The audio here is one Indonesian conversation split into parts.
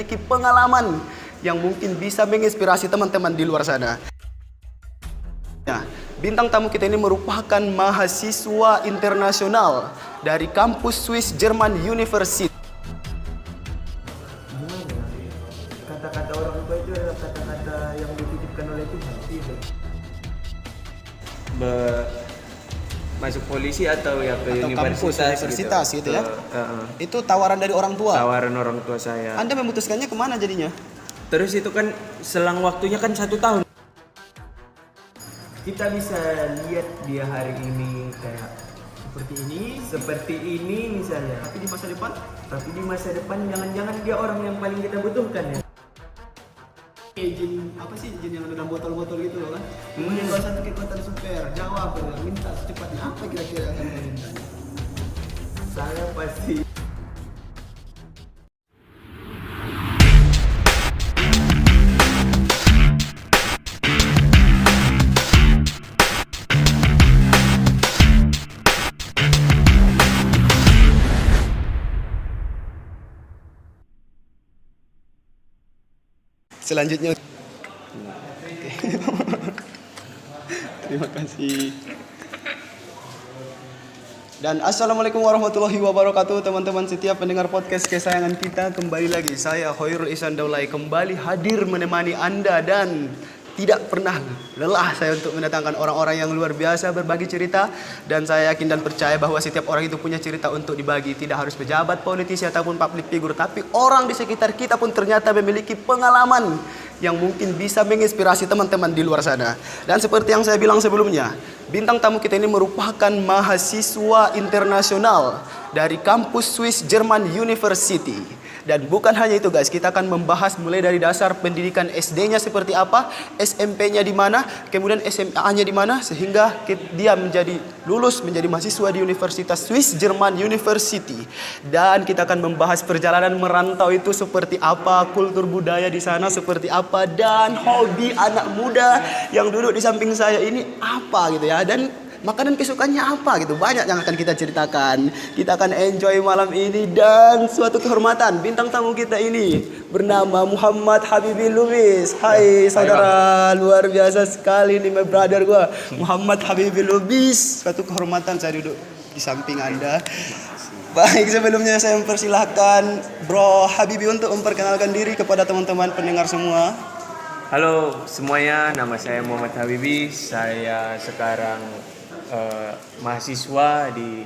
memiliki pengalaman yang mungkin bisa menginspirasi teman-teman di luar sana. Nah, bintang tamu kita ini merupakan mahasiswa internasional dari kampus Swiss German University. Kata-kata orang tua itu adalah kata-kata yang dititipkan oleh Tuhan. Masuk polisi atau ya ke Atau universitas gitu ya. Itu tawaran dari orang tua. Tawaran orang tua saya. Anda memutuskannya kemana jadinya? Terus itu kan selang waktunya kan 1 tahun. Kita bisa lihat dia hari ini kayak seperti ini misalnya. Tapi di masa depan? Tapi di masa depan jangan-jangan dia orang yang paling kita butuhkan ya. Jin apa sih, jin yang ada dalam botol-botol gitu loh kan? Kemudian bawa satu kekuatan super, jawab, minta secepatnya apa kira-kira akan minta? Saya pasti Selanjutnya. Terima kasih. Dan assalamualaikum warahmatullahi wabarakatuh, teman-teman setiap pendengar podcast kesayangan kita. Kembali lagi saya Khairul Ihsan Daulay kembali hadir menemani Anda, dan tidak pernah lelah saya untuk mendatangkan orang-orang yang luar biasa berbagi cerita. Dan saya yakin dan percaya bahwa setiap orang itu punya cerita untuk dibagi. Tidak harus pejabat, politisi ataupun public figure, tapi orang di sekitar kita pun ternyata memiliki pengalaman yang mungkin bisa menginspirasi teman-teman di luar sana. Dan seperti yang saya bilang sebelumnya, bintang tamu kita ini merupakan mahasiswa internasional dari kampus Swiss German University. Dan bukan hanya itu guys, kita akan membahas mulai dari dasar pendidikan SD-nya seperti apa, SMP-nya di mana, kemudian SMA-nya di mana, sehingga dia lulus menjadi mahasiswa di Universitas Swiss German University. Dan kita akan membahas perjalanan merantau itu seperti apa, kultur budaya di sana seperti apa, dan hobi anak muda yang duduk di samping saya ini apa gitu ya. Dan makanan kesukaannya apa gitu, banyak yang akan kita ceritakan. Kita akan enjoy malam ini, dan suatu kehormatan bintang tamu kita ini bernama Muhammad Habibi Lubis. Hai saudara, luar biasa sekali nih my brother gua, Muhammad Habibi Lubis. Suatu kehormatan saya duduk di samping Anda. Baik, sebelumnya saya mempersilahkan Bro Habibi untuk memperkenalkan diri kepada teman-teman pendengar semua. Halo semuanya, nama saya Muhammad Habibi. Saya sekarang mahasiswa di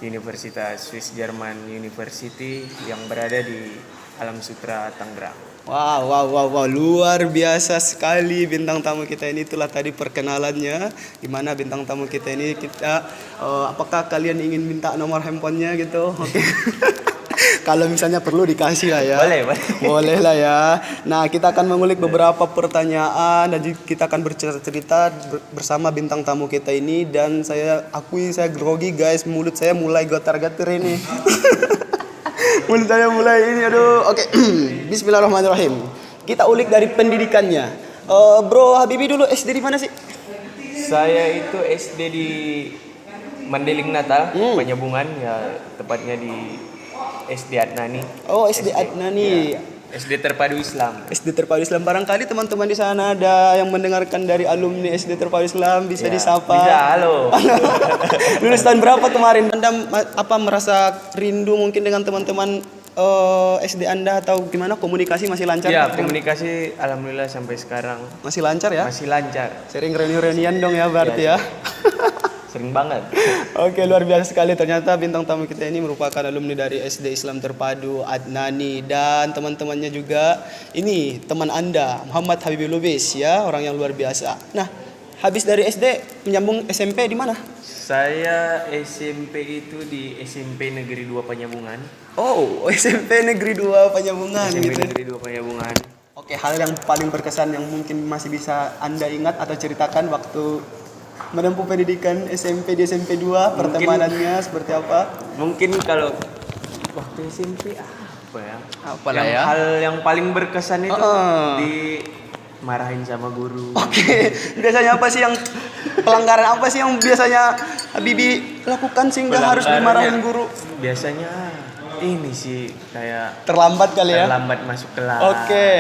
Universitas Swiss German University yang berada di Alam Sutera, Tangerang. Wow, luar biasa sekali bintang tamu kita ini. Itulah tadi perkenalannya, di mana bintang tamu kita ini apakah kalian ingin minta nomor handphonenya gitu? Oke. Kalau misalnya perlu dikasih lah ya. Boleh lah ya. Nah, kita akan mengulik beberapa pertanyaan dan kita akan bercerita bersama bintang tamu kita ini. Dan saya akui saya grogi guys, mulut saya mulai getar-getar ini. Mulut saya mulai ini, aduh. Oke. Bismillahirrahmanirrahim. Kita ulik dari pendidikannya. Bro Habibi dulu SD di mana sih? Saya itu SD di Mandeling Natal, Penyambungan ya, tepatnya di SD Adnani. Oh, SD Adnani. Ya. SD Terpadu Islam. SD Terpadu Islam. Barangkali teman-teman di sana ada yang mendengarkan dari alumni SD Terpadu Islam, bisa disapa. Bisa, halo. Lulus tahun berapa kemarin? Anda merasa rindu mungkin dengan teman-teman SD Anda, atau gimana, komunikasi masih lancar? Ya, komunikasi alhamdulillah sampai sekarang masih lancar ya? Masih lancar. Sering reuni-reunian dong ya berarti ya. Sering banget. Oke, luar biasa sekali. Ternyata bintang tamu kita ini merupakan alumni dari SD Islam Terpadu Adnani, dan teman-temannya juga ini teman Anda, Muhammad Habibi Lubis ya, orang yang luar biasa. Nah, habis dari SD menyambung SMP di mana? Saya SMP itu di SMP Negeri 2 Penyambungan. Oh, SMP Negeri 2 Penyambungan. SMP gitu. Negeri 2 Penyambungan. Oke, hal yang paling berkesan yang mungkin masih bisa Anda ingat atau ceritakan waktu menempuh pendidikan SMP di SMP 2, pertemanannya seperti apa? Mungkin kalau waktu SMP apa ya? Apalah ya. Hal yang paling berkesan itu dimarahin sama guru. Oke. Biasanya apa sih yang pelanggaran apa sih yang biasanya Habibi lakukan sehingga harus dimarahin guru? Biasanya ini sih kayak Terlambat kali ya? terlambat masuk kelas. Oke.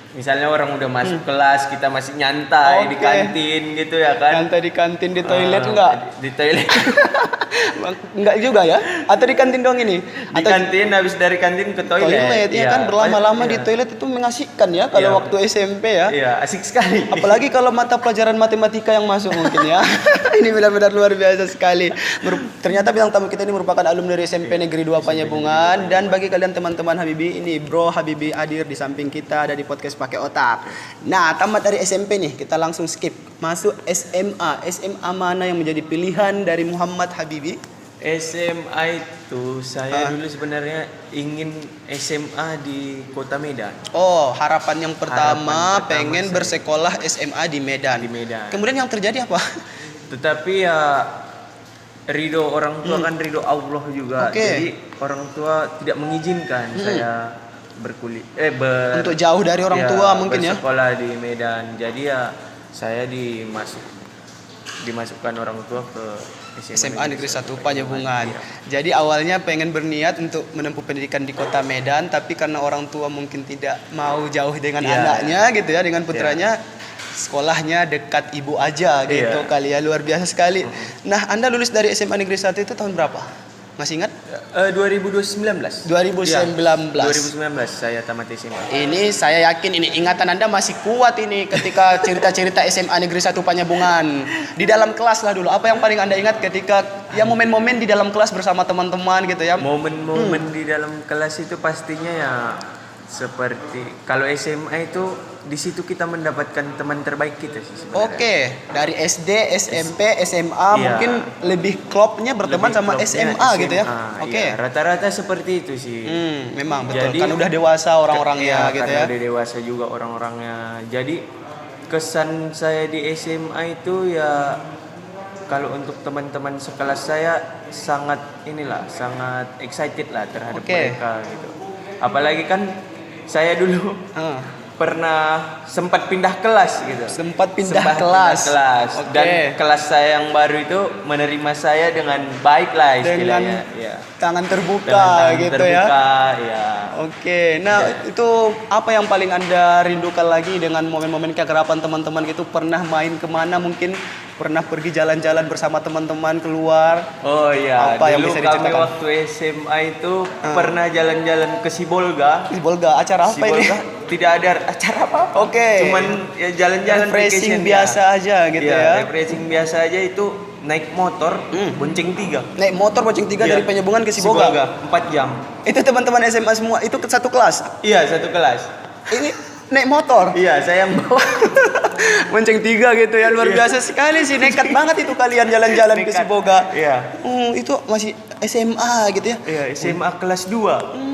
Misalnya orang udah masuk kelas, kita masih nyantai di Oke. kantin gitu ya kan. Nyantai di kantin, di toilet Ah, enggak? Di toilet. Enggak juga ya? Atau di kantin doang ini? Di Atau kantin, habis dari kantin ke toilet. toilet ya kan, berlama-lama di Iya. toilet itu mengasihkan ya kalau Iya. waktu SMP ya. Iya, asik sekali. Apalagi kalau mata pelajaran matematika yang masuk mungkin ya. Ini benar-benar luar biasa sekali. Ternyata bintang tamu kita ini merupakan alumni dari SMP Negeri 2 Panyabungan. Dan bagi kalian teman-teman Habibi, ini Bro Habibi hadir di samping kita ada di podcast Pakai Otak. Nah, tamat dari SMP nih, kita langsung skip masuk SMA. SMA mana yang menjadi pilihan dari Muhammad Habibi? SMA itu saya dulu sebenarnya ingin SMA di Kota Medan. Oh, harapan yang pertama Harapan pertama pengen saya. bersekolah SMA di Medan. Di Medan. Kemudian yang terjadi apa? Tetapi ya ridho orang tua kan ridho Allah juga. Oke. Jadi orang tua tidak mengizinkan saya Untuk jauh dari orang tua mungkin ya. bersekolah di Medan. Jadi ya saya dimasukkan orang tua ke SMA Negeri 1 Panyabungan. Iya. Jadi awalnya pengen berniat untuk menempuh pendidikan di Kota Medan, tapi karena orang tua mungkin tidak mau jauh dengan Iya. anaknya gitu ya, dengan putranya, sekolahnya dekat ibu aja gitu Iya. kali ya, luar biasa sekali. Nah, Anda lulus dari SMA Negeri 1 itu tahun berapa? Masih ingat? 2019. 2019. 2019 saya tamat SMA. Ini saya yakin ini ingatan Anda masih kuat ini ketika cerita-cerita SMA Negeri 1 Panyabungan. Di dalam kelas lah dulu. Apa yang paling Anda ingat ketika ya momen-momen di dalam kelas bersama teman-teman gitu ya? Momen-momen di dalam kelas itu pastinya ya seperti kalau SMA itu di situ kita mendapatkan teman terbaik kita sih sebenarnya. Oke, dari SD, SMP, SMA Iya. mungkin lebih klopnya berteman Lebih sama klopnya SMA gitu ya. SMA, Oke. iya. Rata-rata seperti itu sih. Memang betul. Jadi, Kan udah dewasa orang-orangnya Iya, gitu karena ya. udah dewasa juga orang-orangnya. Jadi kesan saya di SMA itu ya kalau untuk teman-teman sekelas saya sangat sangat excited lah terhadap Oke. mereka gitu. Apalagi kan saya dulu Ah, pernah sempat pindah kelas gitu. sempat pindah kelas. Oke. Dan kelas saya yang baru itu menerima saya dengan baik lah istilahnya. Dengan Ya. tangan terbuka Dengan tangan gitu ya. terbuka, ya. Oke, nah itu apa yang paling Anda rindukan lagi dengan momen-momen keakraban teman-teman gitu? Pernah main kemana mungkin? Pernah pergi jalan-jalan bersama teman-teman keluar? Oh iya, Apa yang dulu bisa kami diceritakan? waktu SMA itu pernah jalan-jalan ke Sibolga. Di Bolga, acara apa ini? Sibolga tidak ada acara apa-apa. Oke. Cuman ya jalan-jalan Refreshing vacation biasa aja gitu Iya, ya. refreshing biasa aja itu naik motor bonceng 3. Naik motor bonceng 3 Iya. dari Penyambungan ke Sibolga. 4 jam. Itu teman-teman SMA semua, itu satu kelas. Iya, satu kelas. Ini naik motor. Iya, saya yang bawa. Bonceng 3 gitu ya, luar biasa sekali sih. Nekat banget itu kalian jalan-jalan ke Nekat. Sibolga. Iya. Itu masih SMA gitu ya. Iya, SMA kelas 2.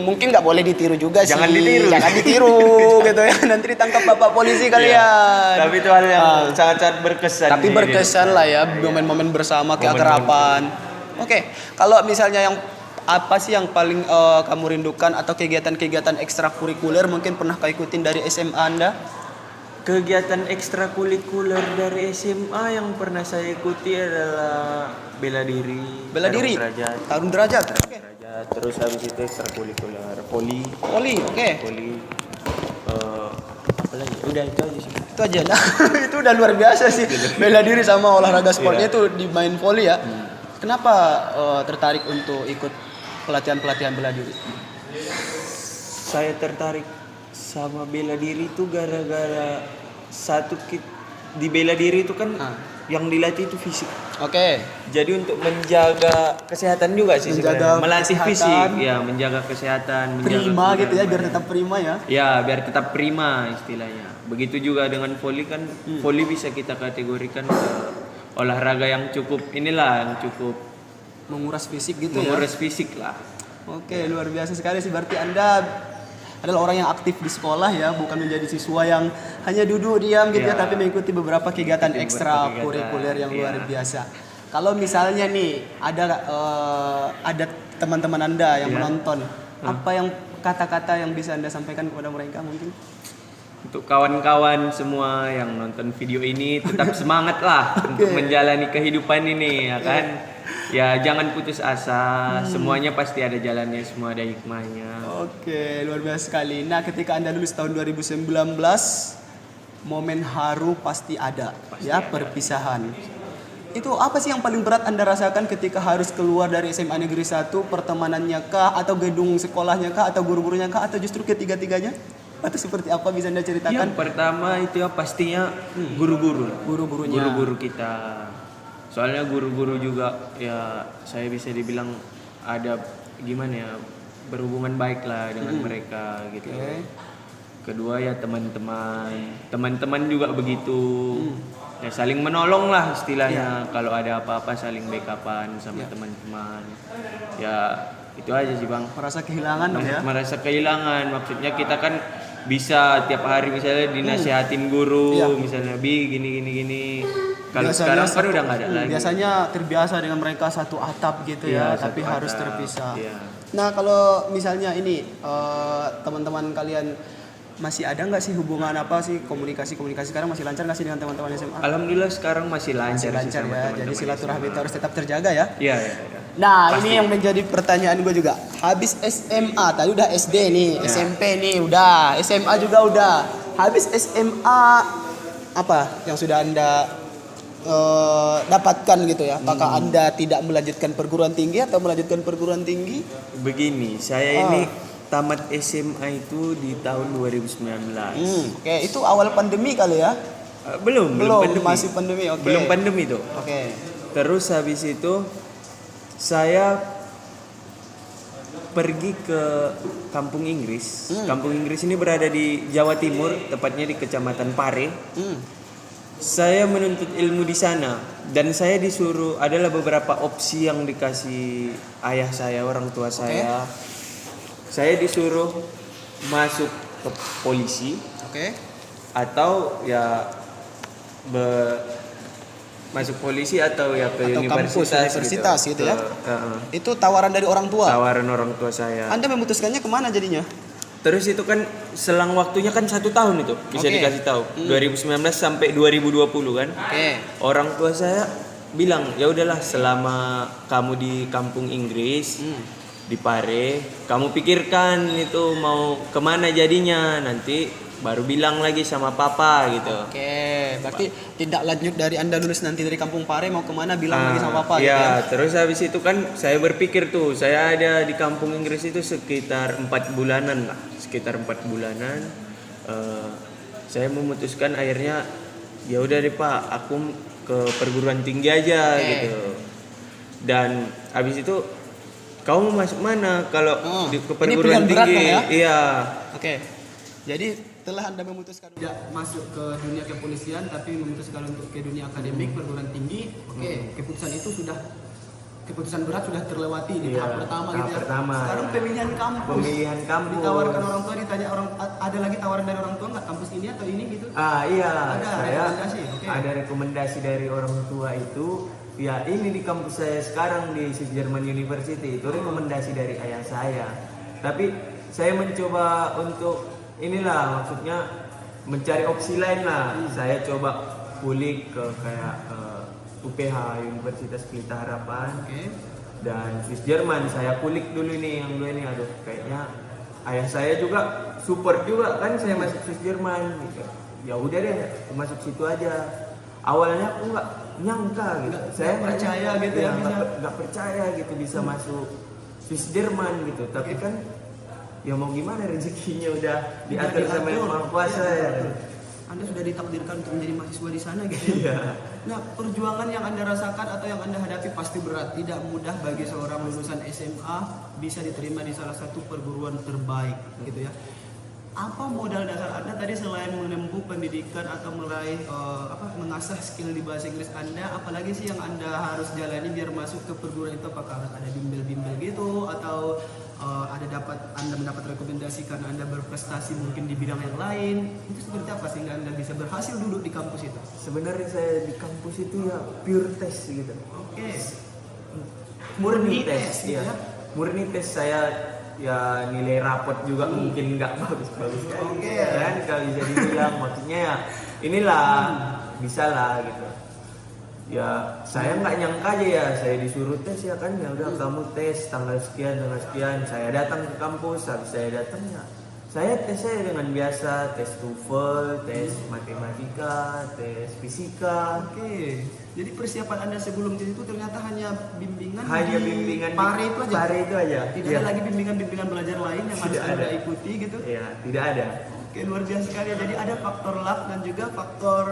Mungkin nggak boleh ditiru juga sih. Jangan ditiru. Jangan ditiru gitu ya. Nanti ditangkap bapak polisi kalian. Tapi itu hal yang sangat-sangat berkesan. Tapi sih. berkesan lah ya, momen-momen bersama keakraban. Oke, kalau misalnya yang apa sih yang paling kamu rindukan atau kegiatan-kegiatan ekstrakurikuler mungkin pernah kau ikutin dari SMA Anda? Kegiatan ekstrakurikuler dari SMA yang pernah saya ikuti adalah bela diri. Bela diri. Tarung derajat. Oke. Derajat. Terus habis itu ekstrakurikuler poli. Poli, oke. Poli. Apa lagi? Udah itu aja sih. Itu aja. Nah, itu udah luar biasa sih. Bela diri sama olahraga sportnya Iya. itu di main voli ya. Kenapa tertarik untuk ikut pelatihan-pelatihan bela diri? Saya tertarik sama bela diri itu gara-gara di bela diri itu kan yang dilatih itu fisik. Oke. Jadi untuk menjaga kesehatan juga sih Menjaga sebenarnya. Melatih kesehatan. fisik, ya menjaga kesehatan, menjaga Prima gitu ya, biar badan. tetap prima ya. Ya, biar tetap prima istilahnya. Begitu juga dengan voli kan, voli bisa kita kategorikan ke olahraga yang cukup yang cukup Menguras fisik gitu ya. menguras fisik lah. Oke, luar biasa sekali sih. Berarti Anda adalah orang yang aktif di sekolah ya, bukan menjadi siswa yang hanya duduk diam gitu ya, Iya. tapi mengikuti beberapa kegiatan Beberapa ekstrakurikuler yang kegiatan, luar iya. biasa. Kalau misalnya nih ada teman-teman Anda yang Iya. menonton, apa yang kata-kata yang bisa Anda sampaikan kepada mereka mungkin? Untuk kawan-kawan semua yang nonton video ini tetap semangat lah untuk menjalani kehidupan ini ya kan. Ya jangan putus asa, semuanya pasti ada jalannya, semua ada hikmahnya. Oke, luar biasa sekali. Nah, ketika Anda lulus tahun 2019, momen haru pasti ada, Pasti ya, ada. perpisahan. Itu apa sih yang paling berat Anda rasakan ketika harus keluar dari SMA Negeri 1, pertemanannya kah, atau gedung sekolahnya kah, atau guru-gurunya kah, atau justru ketiga-tiganya? Atau seperti apa bisa Anda ceritakan? Yang pertama itu ya pastinya guru-guru lah. Guru-gurunya. Guru-guru kita. Soalnya guru-guru juga ya saya bisa dibilang ada gimana ya, berhubungan baik lah dengan mereka gitu. Oke. Kedua ya teman-teman juga begitu. Ya saling menolong lah istilahnya. Kalau ada apa-apa saling backupan sama teman-teman. Ya itu aja sih Bang. Merasa kehilangan dong ya? Merasa kehilangan, maksudnya kita kan bisa tiap hari misalnya dinasihatin guru, Iya. misalnya gini. Kalau Biasanya sekarang kan udah nggak ada lagi. Biasanya terbiasa dengan mereka satu atap gitu ya, Iya, tapi satu harus atap, terpisah. iya. Nah, kalau misalnya ini teman-teman kalian masih ada nggak sih hubungan apa sih, komunikasi sekarang masih lancar nggak sih dengan teman-teman SMA? Alhamdulillah sekarang masih lancar, Masih lancar sih sama ya, jadi teman-teman silaturahmi SMA. itu harus tetap terjaga ya. Iya. Nah, Pasti. ini yang menjadi pertanyaan gue juga. Habis SMA, tadi udah SD nih, Ya. SMP nih, udah, SMA juga udah. Habis SMA, apa yang sudah Anda dapatkan gitu ya? Apakah Anda tidak melanjutkan perguruan tinggi atau melanjutkan perguruan tinggi? Begini, saya ini tamat SMA itu di tahun 2019. Oke, itu awal pandemi kali ya? Belum pandemi. Masih pandemi, oke. Belum pandemi tuh. Oke. Terus habis itu saya pergi ke Kampung Inggris. Kampung Inggris ini berada di Jawa Timur, tepatnya di Kecamatan Pare. Saya menuntut ilmu di sana dan saya disuruh, adalah beberapa opsi yang dikasih ayah saya, orang tua saya. Saya disuruh masuk ke polisi Oke. atau ya masuk polisi atau ya ke Atau kampus, universitas gitu ya. Ke- Itu tawaran dari orang tua. tawaran orang tua saya. Anda memutuskannya kemana jadinya? Terus itu kan selang waktunya kan 1 tahun itu bisa Oke. dikasih tahu. 2019 sampai 2020 kan. Oke. Orang tua saya bilang ya udahlah, selama kamu di Kampung Inggris di Pare, kamu pikirkan itu mau kemana jadinya, nanti baru bilang lagi sama papa gitu. Oke, berarti tindak lanjut dari Anda lulus nanti dari Kampung Pare mau kemana bilang lagi sama Papa gitu ya? Ya, terus habis itu kan saya berpikir tuh, saya ada di Kampung Inggris itu sekitar 4 bulanan lah, sekitar 4 bulanan. Saya memutuskan akhirnya ya udah deh Pak, aku ke perguruan tinggi aja gitu. Dan habis itu kamu mau masuk mana kalau ke ini perguruan pilihan berat tinggi? dong ya? Iya. Oke. Jadi telah Anda memutuskan tidak masuk ke dunia kepolisian tapi memutuskan untuk ke dunia akademik perguruan tinggi. Oke, keputusan itu keputusan berat sudah terlewati di Iya, tahap pertama tahap gitu ya. pertama. Sekarang pemilihan kampus. Pemilihan kampus. Ditawarkan orang tua, ditanya orang, ada lagi tawaran dari orang tua nggak kampus ini atau ini gitu? Iya, Ada saya rekomendasi, oke. ada rekomendasi dari orang tua itu. Ya ini di kampus saya sekarang di Swiss German University, itu rekomendasi dari ayah saya. Tapi saya mencoba untuk inilah, maksudnya mencari opsi lain lah. Saya coba kulik ke kayak UPH, Universitas Pelita Harapan. Oke. Dan Swiss Jerman saya kulik dulu nih, yang dua ini, aduh kayaknya ayah saya juga support juga kan saya masuk Swiss Jerman gitu. Ya udah deh, aku masuk situ aja. Awalnya aku nggak nyangka gitu, saya nggak percaya gitu ya, bisa. nggak percaya gitu bisa masuk Swiss Jerman gitu. Tapi kan ya mau gimana, rezekinya udah diatur sama Yang Maha Kuasa ya. Anda sudah ditakdirkan untuk menjadi mahasiswa di sana gitu. Iya. Nah, perjuangan yang Anda rasakan atau yang Anda hadapi pasti berat. Tidak mudah bagi seorang lulusan SMA bisa diterima di salah satu perguruan terbaik gitu ya. Apa modal dasar Anda tadi selain menempuh pendidikan atau meraih mengasah skill di bahasa Inggris Anda, apalagi sih yang Anda harus jalani biar masuk ke perguruan itu? Apakah harus ada bimbel-bimbel gitu atau Anda mendapat rekomendasi karena Anda berprestasi mungkin di bidang yang lain? Itu seperti apa sehingga Anda bisa berhasil duduk di kampus itu? Sebenarnya saya di kampus itu ya pure test gitu. Oke. Murni tes, tes gitu ya? Murni tes. Saya ya nilai rapot juga mungkin nggak bagus-bagus Oke. kan kalau bisa dibilang, maksudnya ya inilah bisa lah gitu. Ya saya nggak nyangka aja ya, saya disuruh tes ya kan, ya udah kamu tes tanggal sekian tanggal sekian. Saya datang ke kampus, habis saya datang ya saya tes saya dengan biasa, tes TOEFL, tes matematika, tes fisika. Oke. Jadi persiapan Anda sebelum tes itu ternyata hanya bimbingan Hanya di bimbingan PARE itu aja. PARE itu aja. Tidak Iya. ada lagi bimbingan-bimbingan belajar lain yang harus Tidak Anda ada. ikuti gitu. Iya, tidak ada. Oke, luar biasa sekali ya. Jadi ada faktor luck dan juga faktor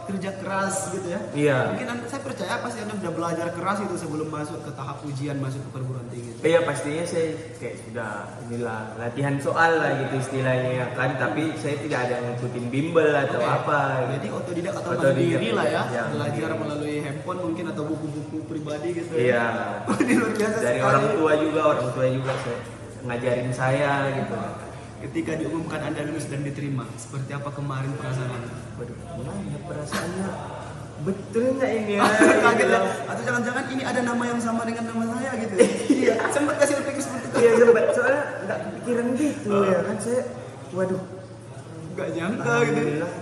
kerja keras gitu ya. Iya. Mungkin saya percaya pasti Anda sudah belajar keras itu sebelum masuk ke tahap ujian masuk ke perguruan tinggi. Iya pastinya saya kayak sudah inilah latihan soal lah gitu istilahnya ya kan, tapi saya tidak ada ngikutin bimbel atau Oke. apa. Jadi otodidak atau Otodidak. mandiri lah ya, Ya, belajar mandiri. melalui handphone mungkin atau buku-buku pribadi gitu. Iya. Ini luar biasa Dari sekali. orang tua juga saya ngajarin saya gitu. Ketika diumumkan Anda lulus dan diterima, seperti apa kemarin perasaan Anda? Waduh, gimana perasaannya? Betul nggak ini ya? Kaget ya? Atau jangan-jangan ini ada nama yang sama dengan nama saya gitu ya? Iya, sempat kasih pikir seperti itu. Iya sempat, soalnya nggak kepikiran gitu ya kan saya. Waduh, Gak nyangka gitu. alhamdulillah,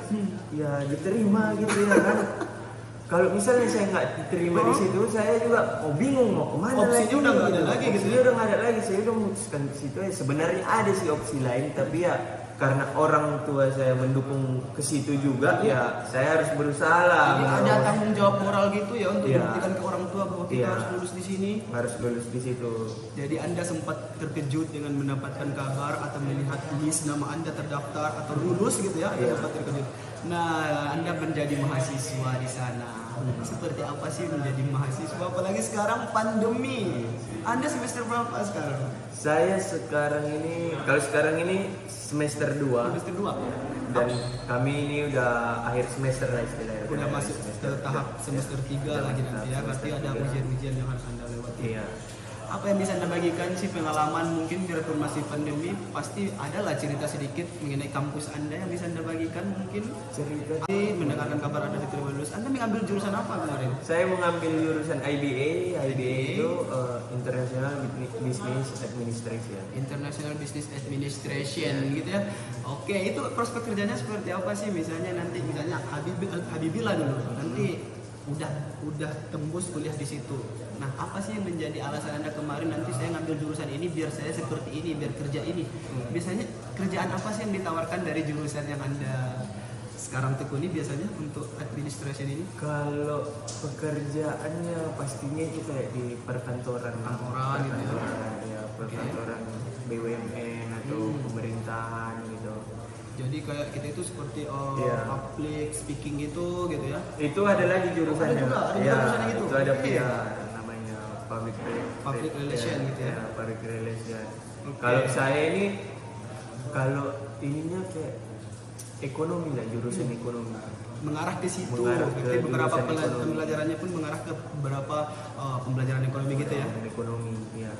ya diterima gitu ya kan. Kalau misalnya saya nggak diterima di situ, saya juga bingung mau kemana Opsinya lagi. udah nggak ada lagi gitu. Opsinya udah nggak ada lagi. Saya udah memutuskan di situ. Ya sebenarnya ada sih opsi lain, tapi ya karena orang tua saya mendukung ke situ juga, ya saya harus berusaha lah. Jadi ada tanggung jawab moral gitu ya untuk Iya. membuktikan ke orang tua bahwa kita Iya. harus lulus di sini. Harus lulus di situ. Jadi Anda sempat terkejut dengan mendapatkan kabar atau melihat list nama Anda terdaftar atau lulus gitu ya, Anda Iya. sempat terkejut. Nah, Anda menjadi mahasiswa di sana. Seperti apa sih menjadi mahasiswa apalagi sekarang pandemi? Anda semester berapa sekarang? Saya sekarang ini, kalau sekarang ini semester 2 Semester 2. dan kami ini udah akhir semester lah istilahnya. Udah masuk ke tahap semester 3 lagi nanti ya. Berarti ada Semester 3. ujian-ujian yang harus Anda lewati. Iya. Apa yang bisa Anda bagikan sih pengalaman mungkin biarpun masih pandemi pasti adalah cerita sedikit mengenai kampus Anda yang bisa Anda bagikan mungkin Cerita. mendengarkan kabar Anda diterima lulus. Anda mengambil jurusan apa kemarin? Saya mengambil jurusan IBA. IBA itu International Business Administration. International Business Administration gitu ya. Oke, itu prospek kerjanya seperti apa sih? Misalnya Habibila dulu. Nanti udah tembus kuliah di situ. Nah, apa sih yang menjadi alasan Anda kemarin nanti saya ngambil jurusan ini biar saya seperti ini, biar kerja ini? Biasanya kerjaan apa sih yang ditawarkan dari jurusan yang Anda sekarang tekuni biasanya untuk administration ini? Kalau pekerjaannya pastinya itu kayak di perkantoran, Perkantoran gitu ya. perkantoran, ya, perkantoran BUMN atau pemerintahan gitu. Jadi kayak kita itu seperti Iya. public speaking gitu ya. Itu ada lagi jurusannya. Ada juga Ya, jurusannya gitu. itu ada Oke. PR namanya Public relation gitu ya. Public relation. Oke. Kalau saya ini kalau ininya kayak ekonomi lah, jurusan ekonomi. Mengarah ke situ. Mengarah ke Berarti beberapa jurusan ekonomi. pembelajarannya pun mengarah ke beberapa pembelajaran ekonomi gitu ya. Ekonomi, ya.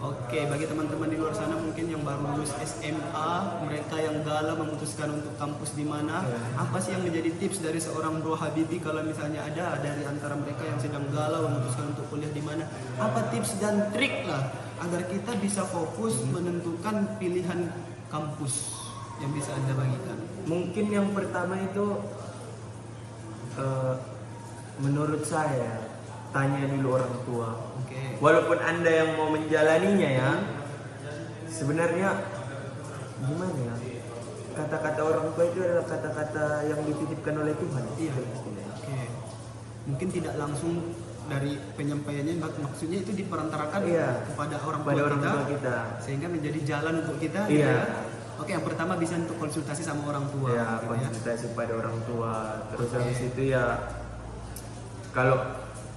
Oke, bagi teman-teman di luar sana mungkin yang baru lulus SMA, mereka yang galau memutuskan untuk kampus di mana, apa sih yang menjadi tips dari seorang Bro Habibie kalau misalnya ada dari antara mereka yang sedang galau memutuskan untuk kuliah di mana? Apa tips dan trik lah agar kita bisa fokus menentukan pilihan kampus yang bisa Anda bagikan? Mungkin yang pertama itu menurut saya tanya dulu orang tua. Oke. Walaupun Anda yang mau menjalaninya ya, sebenarnya gimana ya? Kata-kata orang tua itu adalah kata-kata yang dititipkan oleh Tuhan. Iya. Oke. Mungkin tidak langsung dari penyampaiannya, maksudnya itu diperantarakan Iya. kepada orang Pada tua orang kita, tua kita. sehingga menjadi jalan untuk kita. Gitu Iya. ya. Oke, yang pertama bisa untuk konsultasi sama orang tua. Ya, gitu ya. konsultasi pada orang tua. Terus Oke. habis itu ya kalau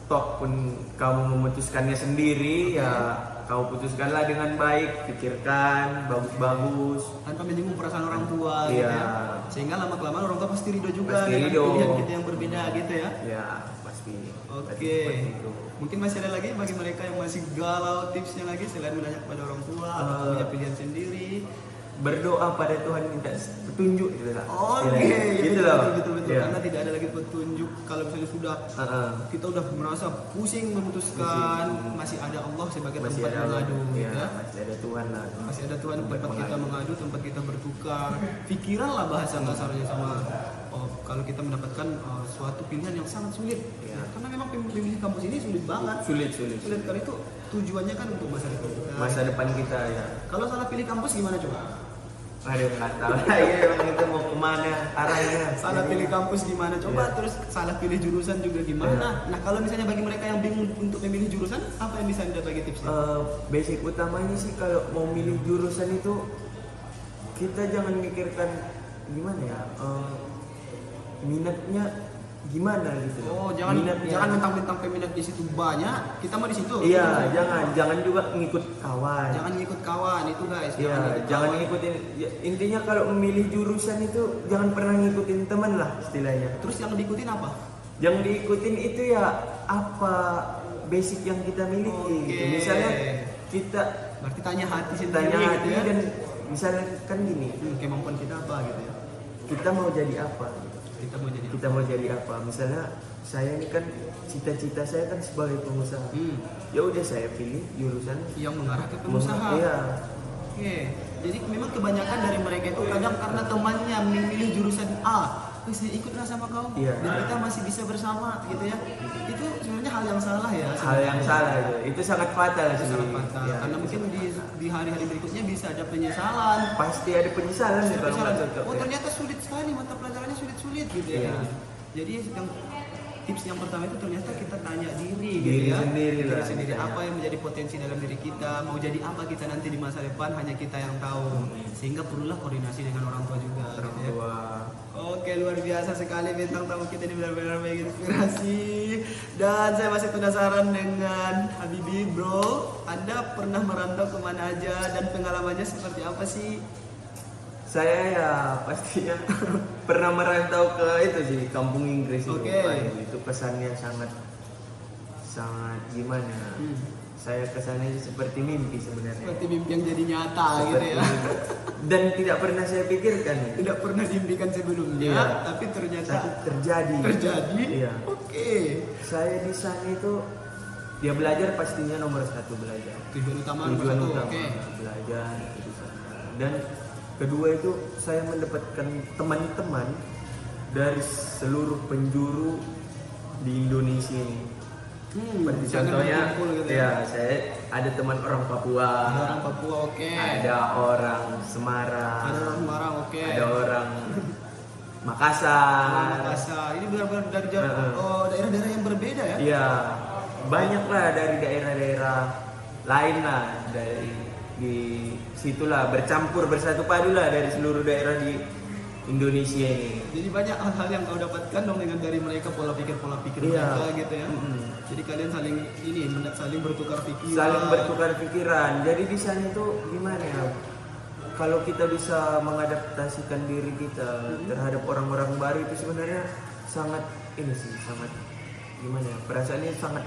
toh pun kamu memutuskannya sendiri, ya kau putuskanlah dengan baik, pikirkan bagus-bagus. Tanpa menyinggung perasaan orang tua. Iya. Gitu ya. Sehingga lama-kelamaan orang tua pasti ridho juga Pasti dengan ridho. pilihan kita yang berbeda gitu ya. Ya, pasti. Oke. Seperti itu. Mungkin masih ada lagi bagi mereka yang masih galau tipsnya lagi selain menanya kepada orang tua atau punya pilihan sendiri. berdoa pada Tuhan minta petunjuk gitu lah. Gitu lah. betul. Ya. Karena tidak ada lagi petunjuk. Kalau misalnya sudah kita udah merasa pusing memutuskan, masih ada Allah sebagai Masih tempat ada mengadu, ya, gitu ya. masih ada Tuhan lah. Masih ada Tuhan tempat kita mengadu, tempat kita bertukar pikiran lah bahasa kasarnya sama kalau kita mendapatkan suatu pilihan yang sangat sulit. Ya. Karena memang pemilih kampus ini sulit banget. Sulit. Karena itu tujuannya kan untuk masa depan kita. Masa depan kita ya. Kalau salah pilih kampus gimana coba? Aduh, nggak tahu lagi emang kita mau kemana arahnya. Salah pilih kampus gimana coba, terus salah pilih jurusan juga gimana. Nah kalau misalnya bagi mereka yang bingung untuk memilih jurusan, apa yang bisa Anda bagi tipsnya? Basic utamanya sih kalau mau milih jurusan itu kita jangan mikirkan gimana ya, minatnya gimana gitu. Jangan mentang-mentang peminat di situ banyak, kita mau di situ. Iya, jangan juga ngikut kawan. Jangan ngikut kawan itu guys. Iya, jangan ngikutin. Ya, intinya kalau memilih jurusan itu jangan pernah ngikutin teman lah istilahnya. Terus yang diikutin apa? Yang diikutin itu ya apa basic yang kita miliki. Gitu. Misalnya kita berarti tanya hati sendiri. Tanya hati gitu ya? dan misalnya kan gini. Kemampuan kita apa gitu ya? Kita mau jadi apa? Gitu. Kita mau jadi apa? Misalnya saya ini kan cita-cita saya kan sebagai pengusaha. Ya udah saya pilih jurusan yang mengarah ke pengusaha. Iya. Oke. Jadi memang kebanyakan dari mereka itu kadang karena temannya memilih jurusan A, saya ikutlah sama kau. Iya. Dan kita masih bisa bersama gitu ya. Itu sebenarnya hal yang salah ya. Hal yang salah itu sangat fatal sih. Sangat fatal. Ya. Karena mungkin di hari-hari berikutnya bisa ada penyesalan. Pasti ada penyesalan sih kalau nggak cocok. Ternyata sulit sekali, mata pelajarannya sulit-sulit gitu ya. Iya. Jadi yang tips yang pertama itu ternyata kita tanya diri Diri gitu ya. sendiri lah. Diri sendiri apa yang menjadi potensi dalam diri kita, mau jadi apa kita nanti di masa depan hanya kita yang tahu. Sehingga perlulah koordinasi dengan orang tua juga gitu ya. Oke, luar biasa sekali bintang tamu kita ini benar-benar menginspirasi. Dan saya masih penasaran dengan Habibie bro, Anda pernah merantau kemana aja dan pengalamannya seperti apa sih? Saya ya pastinya pernah merantau ke itu sih, kampung Inggris itu. Itu kesannya sangat gimana? Saya kesannya seperti mimpi sebenarnya. Seperti mimpi yang jadi nyata gitu ya. Dan tidak pernah saya pikirkan. Tidak pernah diimpikan sebelumnya, iya. Tapi ternyata terjadi. Iya. Oke. Saya di sana itu dia belajar pastinya nomor 1 belajar. Tujuan utama belajar itu sana. Dan kedua itu saya mendapatkan teman-teman dari seluruh penjuru di Indonesia ini. Seperti contohnya, gitu ya, saya ada teman orang Papua. Ada orang Semarang. Ada orang Makassar. Ini benar-benar dari daerah-daerah yang berbeda ya? Iya, banyak lah dari daerah-daerah lain lah di situlah bercampur bersatu padu lah dari seluruh daerah di Indonesia ini. Jadi banyak hal-hal yang kau dapatkan dong dengan dari mereka pola pikir mereka gitu ya. Jadi kalian saling bertukar pikiran. Jadi di sana itu gimana ya? Kalau kita bisa mengadaptasikan diri kita terhadap orang-orang baru itu sebenarnya sangat gimana ya? Perasaannya sangat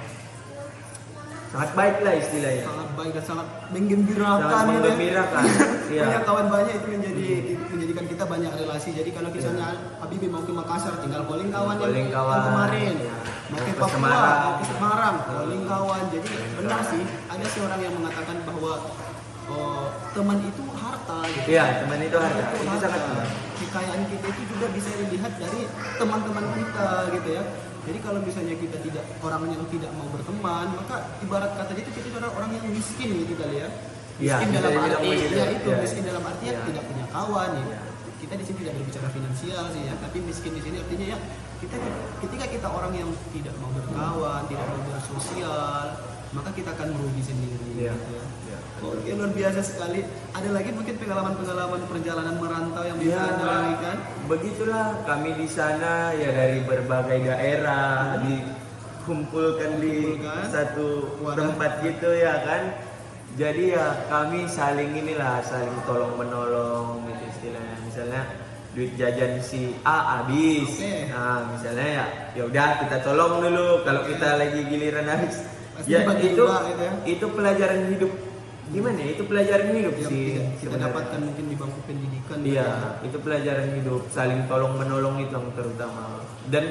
baik lah istilahnya. Sangat baik dan sangat menggembirakan. Iya. Punya kawan banyak itu menjadikan kita banyak relasi. Jadi kalau misalnya Habibie mau ke Makassar tinggal calling kawan yang kemarin. Mau ke Papua, mau ke Semarang, calling kawan. Jadi benar sih, ada seorang yang mengatakan bahwa teman itu harta gitu. Iya, teman itu harta. Itu sangat benar. Kekayaan kita itu juga bisa dilihat dari teman-teman kita gitu ya. Jadi kalau misalnya kita orang yang tidak mau berteman, maka ibarat kata itu kita adalah orang yang miskin gitu kali ya. Miskin dalam arti miskin dalam artian tidak punya kawan ya. Kita di sini tidak berbicara finansial sih ya, tapi miskin di sini artinya ya ketika kita orang yang tidak mau berkawan, tidak mau bersosial, maka kita akan merugi sendiri gitu ya. Oke, luar biasa sekali. Ada lagi mungkin pengalaman-pengalaman perjalanan merantau yang bisa Anda bagikan? Begitulah kami di sana ya dari berbagai daerah dikumpulkan di satu tempat gitu ya kan. Jadi ya kami saling tolong menolong gitu istilahnya. Misalnya duit jajan si A habis. Nah, misalnya ya udah kita tolong dulu kalau kita lagi giliran habis. Ya itu pelajaran hidup gimana ya, itu pelajaran hidup Yang sih kita sebenarnya. dapatkan mungkin di bangku pendidikan. Iya, ya. itu pelajaran hidup, saling tolong menolong itu yang terutama. Dan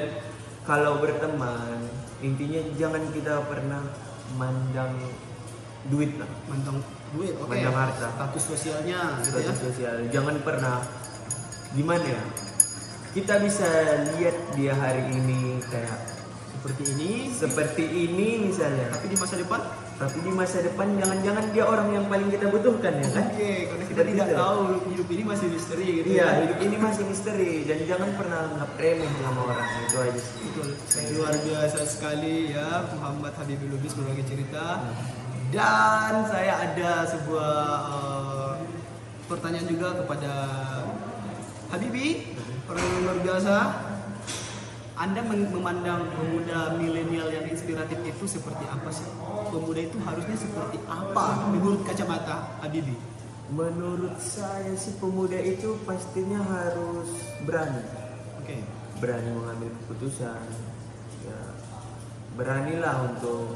kalau berteman, intinya jangan kita pernah mandang duit lah, Mantang duit, oke. mandang harta, Status sosialnya, gitu ya. status sosial. Jangan pernah, gimana ya? Kita bisa lihat dia hari ini kayak seperti ini misalnya, Tapi di masa depan, tapi di masa depan jangan-jangan dia orang yang paling kita butuhkan ya kan? oke, karena kita Seperti tidak itu. tahu hidup ini masih misteri gitu Iya, ya. hidup ini masih misteri dan jangan pernah anggap remeh sama orang, itu aja sih. Betul. Luar biasa sekali ya Muhammad Habibie Lubis berbagi cerita. Dan saya ada sebuah pertanyaan juga kepada Habibie, orang yang luar biasa. Anda memandang pemuda milenial yang inspiratif itu seperti apa sih? Pemuda itu harusnya seperti apa menurut kacamata Habibie? Menurut saya sih pemuda itu pastinya harus berani, Oke. berani mengambil keputusan, ya beranilah untuk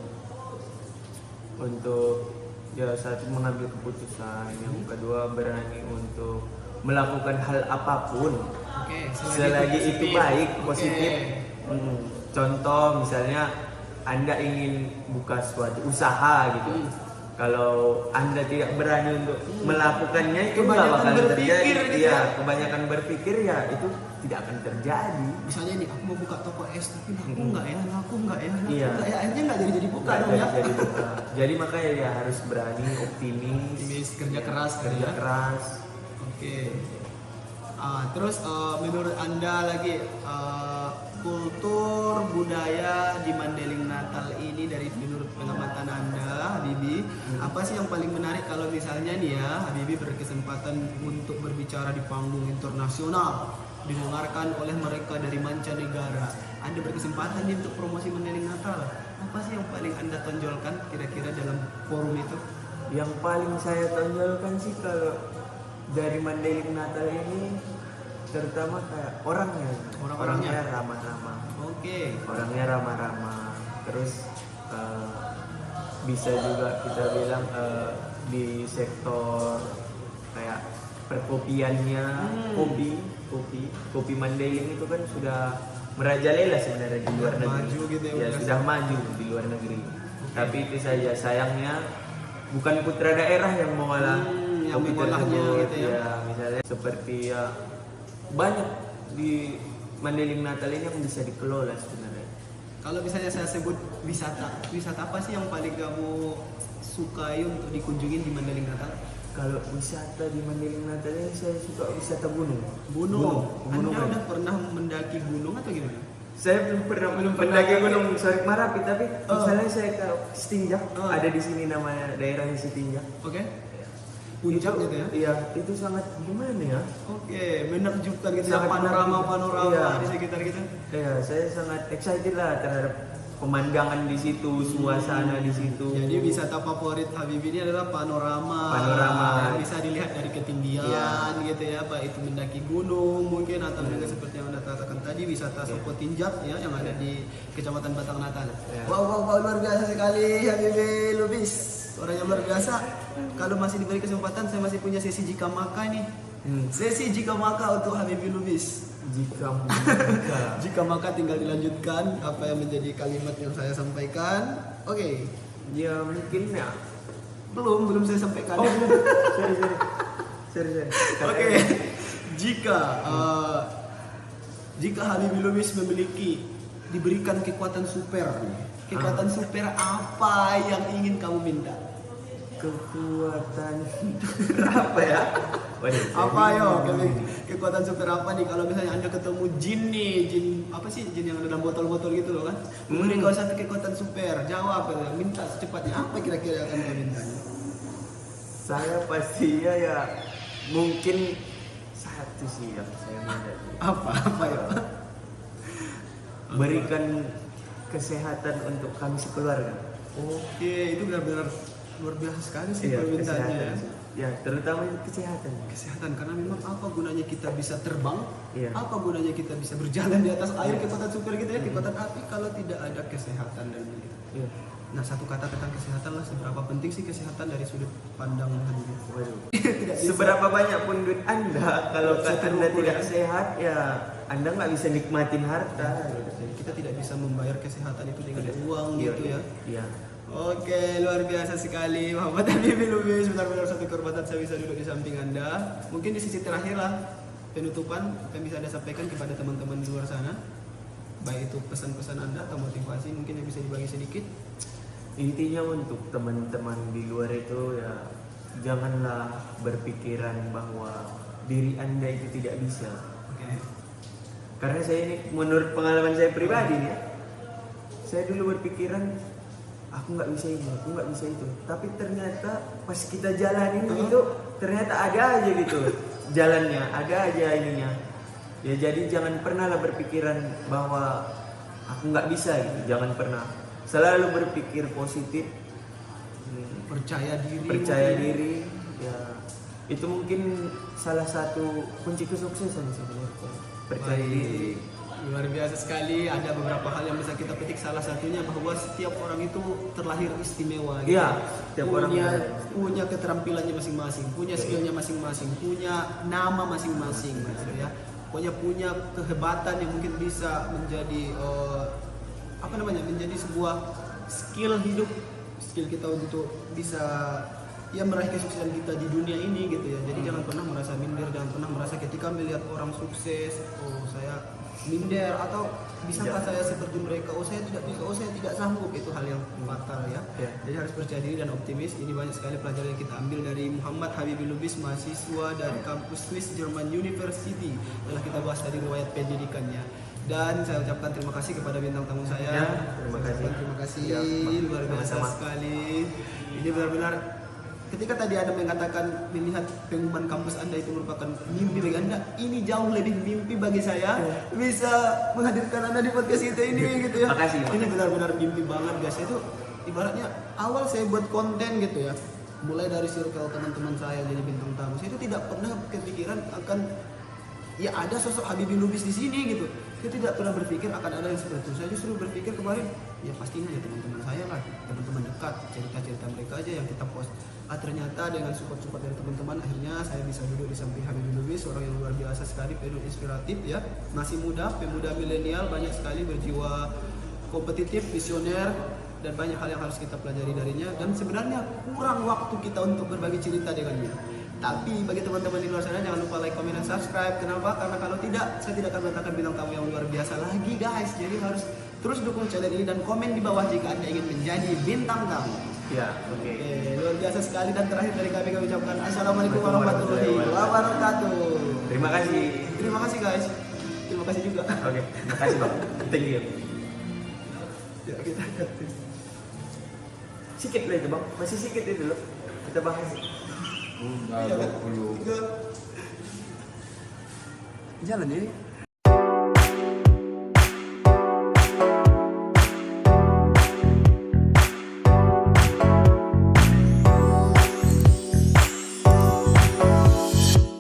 ya satu mengambil keputusan, yang kedua berani untuk melakukan hal apapun Oke, selagi itu baik, positif. Oke. Contoh misalnya Anda ingin buka suatu usaha gitu. Kalau Anda tidak berani untuk melakukannya, itu nggak Kebanyakan bakal berpikir terjadi. gitu Iya, ya. kebanyakan berpikir ya itu tidak akan terjadi. Misalnya nih, aku mau buka toko es, tapi laku nggak ya, laku nggak ya, laku Iya. nggak ya, akhirnya nggak jadi buka Nggak dong ya. jadi buka. Jadi makanya ya harus berani, optimis, Optimis, kerja keras, kerja keras. Oke. Terus menurut Anda lagi kultur budaya di Mandailing Natal ini dari menurut pengamatan Anda, Habibie, apa sih yang paling menarik kalau misalnya nih ya, Habibie berkesempatan untuk berbicara di panggung internasional, didengarkan oleh mereka dari mancanegara. Anda berkesempatan nih untuk promosi Mandailing Natal. Apa sih yang paling Anda tonjolkan kira-kira dalam forum itu? Yang paling saya tonjolkan sih kalau dari Mandailing Natal ini terutama kayak orangnya ramah-ramah. Oke. Orangnya ramah-ramah. Terus bisa juga kita bilang di sektor kayak perkopiannya, kopi Mandailing itu kan sudah merajalela sebenarnya di luar negeri. Maju gitu ya, Ya udah. sudah maju di luar negeri. Tapi itu saja sayangnya bukan putra daerah yang mengolah yang kopi mengolahnya tersebut. gitu ya. Misalnya seperti ya banyak di Mandailing Natal ini yang bisa dikelola sebenarnya. Kalau misalnya saya sebut wisata apa sih yang paling kamu sukai untuk dikunjungi di Mandailing Natal? Kalau wisata di Mandailing Natal ini saya suka wisata gunung. Gunung. Anda kan. udah pernah mendaki gunung atau gimana? Saya belum pernah mendaki gunung Sorik Marapi, tapi misalnya saya ke Setinjak, ada di sini namanya daerahnya Setinjak. Oke. Puncak gitu ya? Iya, itu sangat gimana ya? Oke, menakjubkan gitu ya, Sangat panorama iya. di sekitar gitu. Iya, saya sangat excited lah terhadap pemandangan di situ, suasana di situ. Jadi wisata favorit Habibie ini adalah panorama. Panorama. Yang bisa dilihat dari ketinggian Iya. gitu ya, baik itu mendaki gunung mungkin atau juga seperti yang Anda katakan tadi wisata Soko Tinjak ya yang ada di Kecamatan Batang Natal. Iya. Wow, luar biasa sekali Habibie Lubis. Orang yang luar biasa. Kalau masih diberi kesempatan saya masih punya sesi jika maka nih. Sesi jika maka untuk Habibie Lubis. Jika maka tinggal dilanjutkan apa yang menjadi kalimat yang saya sampaikan. Oke. Ya mungkin ya. Belum saya sampaikan. Oh, sorry. Oke. Jika Habibie Lubis diberikan kekuatan super. Kekuatan super apa yang ingin kamu minta? Kekuatan apa ya? Waduh, Apa yo? Kekuatan super apa nih? Kalau misalnya Anda ketemu jin nih, jin apa sih? Jin yang ada dalam botol-botol gitu loh kan? Memberi kau satu kekuatan super. Jawab, minta secepatnya. Apa kira-kira yang akan kau minta? Saya pastinya ya mungkin satu sih yang saya minta. Apa ya? Berikan kesehatan untuk kami sekeluarga. Oke, itu benar-benar luar biasa sekali sih permintaannya. kesehatan. Ya, terutama kesehatan. Kesehatan, karena memang apa gunanya kita bisa terbang? Iya. Apa gunanya kita bisa berjalan di atas air, kekuatan super gitu ya, kekuatan api kalau tidak ada kesehatan dan gitu. Iya. Nah, satu kata tentang kesehatan lah, seberapa penting sih kesehatan dari sudut pandang Habibie? Waduh. Tidak bisa. Seberapa banyak pun duit Anda, kalau Satu Anda rupiah. tidak sehat ya Anda nggak bisa nikmatin harta. Jadi kita tidak bisa membayar kesehatan itu dengan uang Iya, gitu ya. Iya. Oke, luar biasa sekali Muhammad Habibie Lubis, benar-benar satu kehormatan saya bisa duduk di samping Anda. Mungkin di sisi terakhir lah, penutupan yang bisa Anda sampaikan kepada teman-teman di luar sana, baik itu pesan-pesan Anda atau motivasi mungkin yang bisa dibagi sedikit. Intinya untuk teman-teman di luar itu ya janganlah berpikiran bahwa diri Anda itu tidak bisa. Oke. Karena saya ini menurut pengalaman saya pribadi nih ya, saya dulu berpikiran aku nggak bisa ini, aku nggak bisa itu. Tapi ternyata pas kita jalanin gitu, ternyata ada aja gitu jalannya, ada aja ininya. Ya jadi jangan pernah lah berpikiran bahwa aku nggak bisa gitu, jangan pernah. Selalu berpikir positif, percaya diri, ya itu mungkin salah satu kunci kesuksesan sebenarnya. Percaya diri. Luar biasa sekali, ada beberapa hal yang bisa kita petik, salah satunya bahwa setiap orang itu terlahir istimewa gitu. Iya, setiap orang punya keterampilannya masing-masing, punya skillnya masing-masing, punya nama masing-masing gitu ya. Pokoknya punya kehebatan yang mungkin bisa menjadi menjadi sebuah skill hidup, skill kita untuk bisa ya meraih kesuksesan kita di dunia ini gitu ya. Jadi jangan pernah merasa minder, jangan pernah merasa ketika melihat orang sukses, oh saya minder atau bisakah saya seperti mereka, oh saya tidak bisa, oh saya tidak sanggup, itu hal yang fatal ya. Jadi harus percaya diri dan optimis. Ini banyak sekali pelajaran yang kita ambil dari Muhammad Habibie Lubis, mahasiswa dari kampus Swiss German University. Telah kita bahas dari riwayat pendidikannya. Dan saya ucapkan terima kasih kepada bintang tamu saya. Ya, terima kasih. Terima kasih, Ya, luar biasa sama-sama. sekali. Ini benar-benar ketika tadi Anda mengatakan melihat pengumuman kampus Anda itu merupakan mimpi bagi Anda, ini jauh lebih mimpi bagi saya bisa menghadirkan Anda di podcast kita ini gitu ya. Makasih. Ini benar-benar mimpi banget guys. Itu ibaratnya awal saya buat konten gitu ya. Mulai dari circle teman-teman saya jadi bintang tamu. Saya itu tidak pernah kepikiran akan ya ada sosok Habibie Lubis di sini gitu. Saya tidak pernah berpikir akan ada yang seperti itu. Saya justru berpikir kemarin ya pastinya ya teman-teman saya lah, teman-teman dekat, cerita-cerita mereka aja yang kita post. Ternyata dengan support-support dari teman-teman akhirnya saya bisa duduk di samping Habibie Lubis, orang yang luar biasa sekali, penuh inspiratif ya. Masih muda, pemuda milenial, banyak sekali berjiwa kompetitif, visioner, dan banyak hal yang harus kita pelajari darinya. Dan sebenarnya kurang waktu kita untuk berbagi cerita dengannya. Tapi bagi teman-teman di luar sana jangan lupa like, comment, dan subscribe. Kenapa? Karena kalau tidak, saya tidak akan mendatangkan bintang tamu yang luar biasa lagi guys. Jadi harus terus dukung channel ini dan komen di bawah jika Anda ingin menjadi bintang tamu. Ya, oke. Oke, luar biasa sekali. Dan terakhir dari kami ucapkan Assalamualaikum warahmatullahi wabarakatuh. Terima kasih. Terima kasih guys. Terima kasih juga. Oke, terima kasih Bang. Thank you. Ya, kita Sikit lah itu Bang, masih sikit itu loh. Kita bahas. Jalan ini.